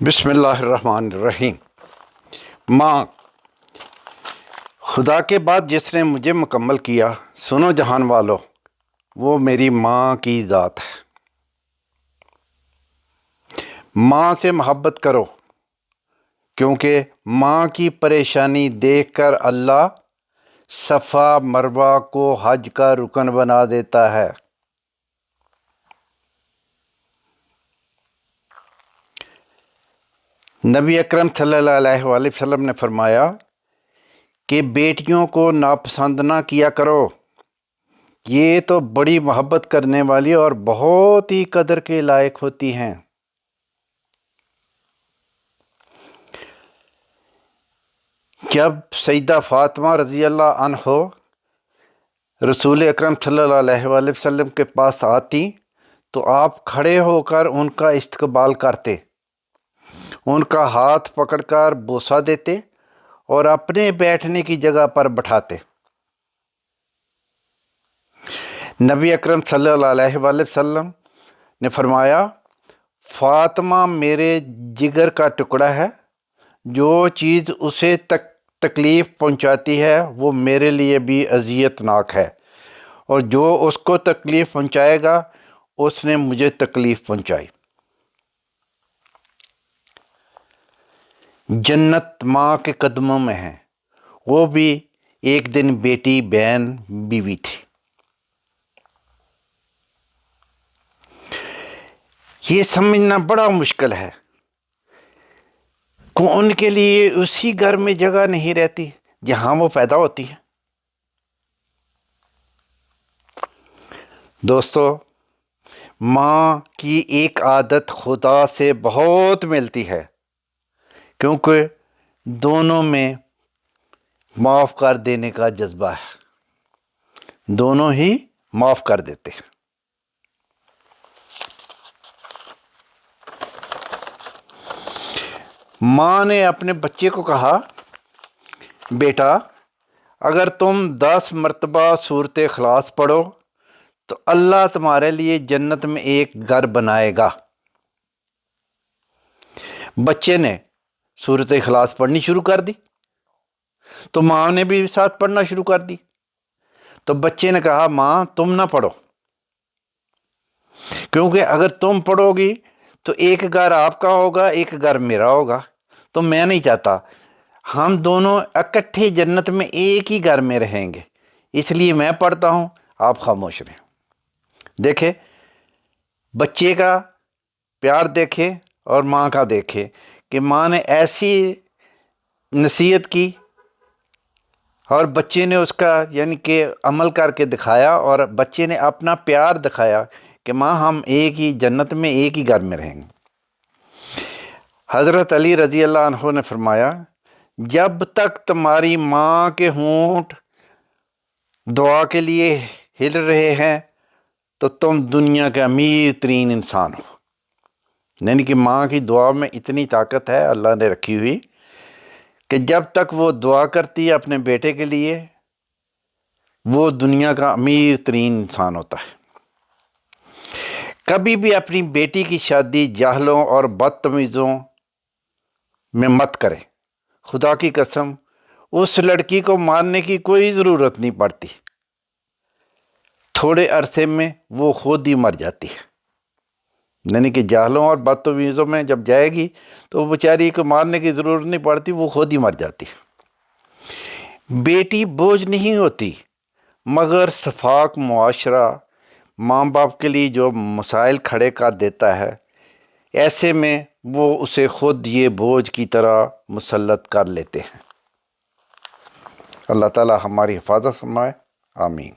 بسم اللہ الرحمن الرحیم۔ ماں، خدا کے بعد جس نے مجھے مکمل کیا، سنو جہان والو، وہ میری ماں کی ذات ہے۔ ماں سے محبت کرو، کیونکہ ماں کی پریشانی دیکھ کر اللہ صفا مروہ کو حج کا رکن بنا دیتا ہے۔ نبی اکرم صلی اللہ علیہ وآلہ وسلم نے فرمایا کہ بیٹیوں کو ناپسند نہ کیا کرو، یہ تو بڑی محبت کرنے والی اور بہت ہی قدر کے لائق ہوتی ہیں۔ جب سیدہ فاطمہ رضی اللہ عنہ رسول اکرم صلی اللہ علیہ وآلہ وسلم کے پاس آتی تو آپ کھڑے ہو کر ان کا استقبال کرتے، ان کا ہاتھ پکڑ کر بوسہ دیتے اور اپنے بیٹھنے کی جگہ پر بٹھاتے۔ نبی اکرم صلی اللہ علیہ وآلہ وسلم نے فرمایا، فاطمہ میرے جگر کا ٹکڑا ہے، جو چیز اسے تکلیف پہنچاتی ہے وہ میرے لیے بھی اذیت ناک ہے، اور جو اس کو تکلیف پہنچائے گا اس نے مجھے تکلیف پہنچائی۔ جنت ماں کے قدموں میں ہے، وہ بھی ایک دن بیٹی بہن بیوی تھی۔ یہ سمجھنا بڑا مشکل ہے کہ ان کے لیے اسی گھر میں جگہ نہیں رہتی جہاں وہ پیدا ہوتی ہے۔ دوستو، ماں کی ایک عادت خدا سے بہت ملتی ہے، کیونکہ دونوں میں معاف کر دینے کا جذبہ ہے، دونوں ہی معاف کر دیتے ہیں۔ ماں نے اپنے بچے کو کہا، بیٹا اگر تم 10 مرتبہ سورۃ اخلاص پڑھو تو اللہ تمہارے لیے جنت میں ایک گھر بنائے گا۔ بچے نے سورۃ اخلاص پڑھنی شروع کر دی تو ماں نے بھی ساتھ پڑھنا شروع کر دی۔ تو بچے نے کہا، ماں تم نہ پڑھو، کیونکہ اگر تم پڑھو گی تو ایک گھر آپ کا ہوگا، ایک گھر میرا ہوگا، تو میں نہیں چاہتا، ہم دونوں اکٹھے جنت میں ایک ہی گھر میں رہیں گے، اس لیے میں پڑھتا ہوں، آپ خاموش رہیں۔ دیکھیں، بچے کا پیار دیکھیں اور ماں کا دیکھیں کہ ماں نے ایسی نصیحت کی اور بچے نے اس کا یعنی کہ عمل کر کے دکھایا، اور بچے نے اپنا پیار دکھایا کہ ماں ہم ایک ہی جنت میں ایک ہی گھر میں رہیں گے۔ حضرت علی رضی اللہ عنہ نے فرمایا، جب تک تمہاری ماں کے ہونٹ دعا کے لیے ہل رہے ہیں تو تم دنیا کے امیر ترین انسان ہو۔ یعنی کہ ماں کی دعا میں اتنی طاقت ہے اللہ نے رکھی ہوئی کہ جب تک وہ دعا کرتی ہے اپنے بیٹے کے لیے، وہ دنیا کا امیر ترین انسان ہوتا ہے۔ کبھی بھی اپنی بیٹی کی شادی جاہلوں اور بدتمیزوں میں مت کرے، خدا کی قسم اس لڑکی کو مارنے کی کوئی ضرورت نہیں پڑتی، تھوڑے عرصے میں وہ خود ہی مر جاتی ہے۔ یعنی کہ جاہلوں اور بدتمیزوں میں جب جائے گی تو وہ بیچاری کو مارنے کی ضرورت نہیں پڑتی، وہ خود ہی مر جاتی ہے۔ بیٹی بوجھ نہیں ہوتی، مگر شفاق معاشرہ ماں باپ کے لیے جو مسائل کھڑے کر دیتا ہے، ایسے میں وہ اسے خود یہ بوجھ کی طرح مسلط کر لیتے ہیں۔ اللہ تعالی ہماری حفاظت فرمائے، آمین۔